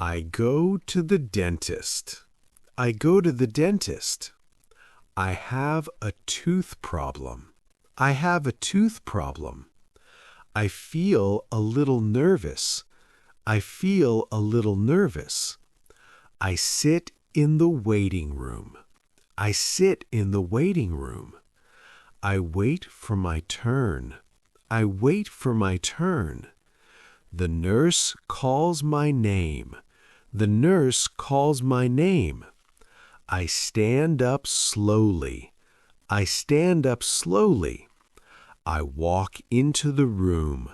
I go to the dentist. I go to the dentist. I have a tooth problem. I have a tooth problem. I feel a little nervous. I feel a little nervous. I sit in the waiting room. I sit in the waiting room. I wait for my turn. I wait for my turn. The nurse calls my name. The nurse calls my name. I stand up slowly. I stand up slowly. I walk into the room.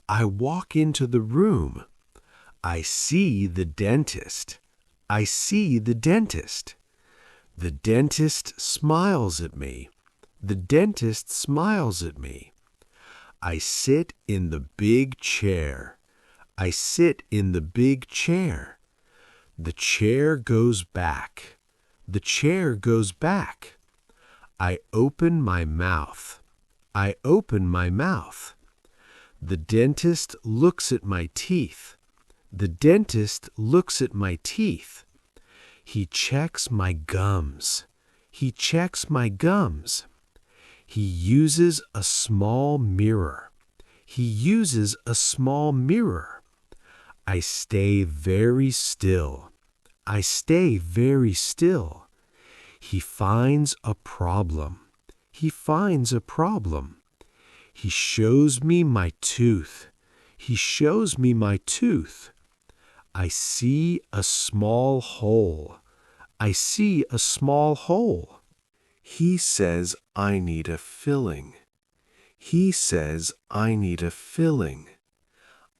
I walk into the room. I see the dentist. I see the dentist. The dentist smiles at me. The dentist smiles at me. I sit in the big chair. I sit in the big chair. The chair goes back. The chair goes back. I open my mouth. I open my mouth. The dentist looks at my teeth. The dentist looks at my teeth. He checks my gums. He checks my gums. He uses a small mirror. He uses a small mirror. I stay very still. I stay very still. He finds a problem. He finds a problem. He shows me my tooth. He shows me my tooth. I see a small hole. I see a small hole. He says I need a filling. He says I need a filling.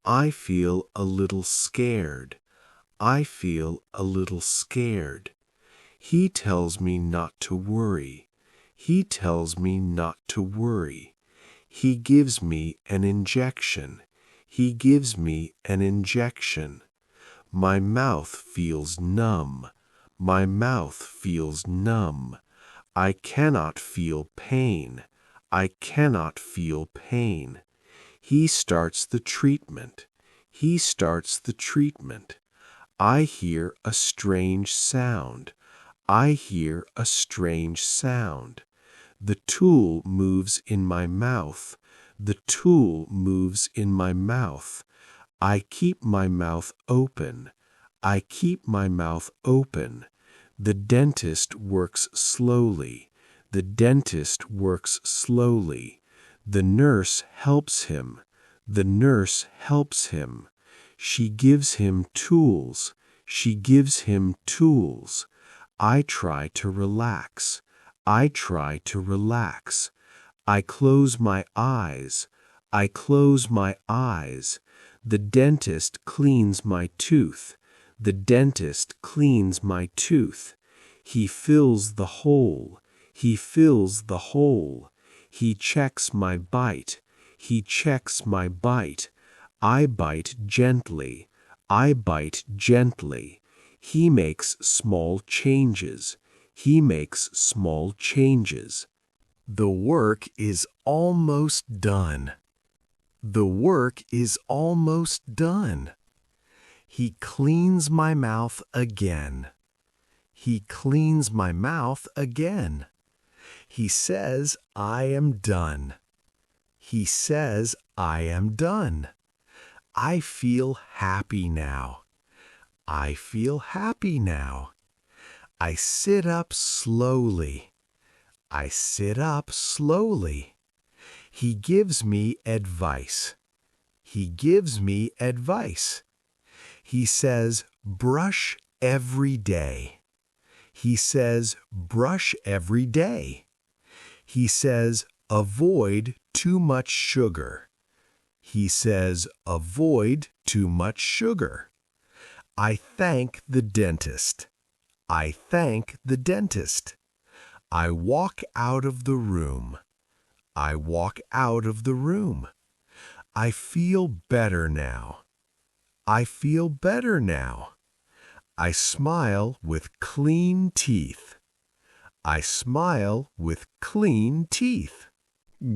I feel a little scared. I feel a little scared. He tells me not to worry. He tells me not to worry. He gives me an injection. He gives me an injection. My mouth feels numb. My mouth feels numb. I cannot feel pain. I cannot feel pain. He starts the treatment. He starts the treatment. I hear a strange sound. I hear a strange sound. The tool moves in my mouth. The tool moves in my mouth. I keep my mouth open. I keep my mouth open. The dentist works slowly. The dentist works slowly. The nurse helps him. The nurse helps him. She gives him tools. She gives him tools. I try to relax. I try to relax. I close my eyes. I close my eyes. The dentist cleans my tooth. The dentist cleans my tooth. He fills the hole. He fills the hole. He checks my bite. He checks my bite. I bite gently. I bite gently. He makes small changes. He makes small changes. The work is almost done. The work is almost done. He cleans my mouth again. He cleans my mouth again. He says I am done. He says I am done. I feel happy now. I feel happy now. I sit up slowly. I sit up slowly. He gives me advice. He gives me advice. He says, brush every day. He says, brush every day. He says, avoid too much sugar. He says, avoid too much sugar. I thank the dentist. I thank the dentist. I walk out of the room. I walk out of the room. I feel better now. I feel better now. I smile with clean teeth. I smile with clean teeth.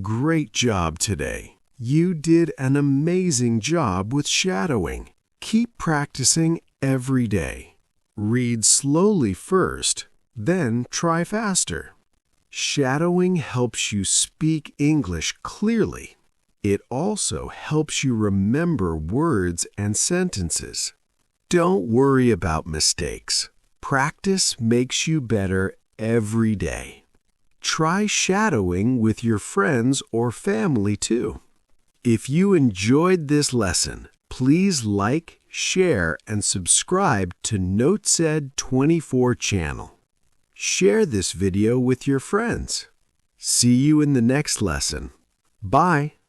Great job today. You did an amazing job with shadowing. Keep practicing every day. Read slowly first, then try faster. Shadowing helps you speak English clearly. It also helps you remember words and sentences. Don't worry about mistakes. Practice makes you better every day. Try shadowing with your friends or family too. If you enjoyed this lesson, please like, share, and subscribe to NotesEd24 channel. Share this video with your friends. See you in the next lesson. Bye.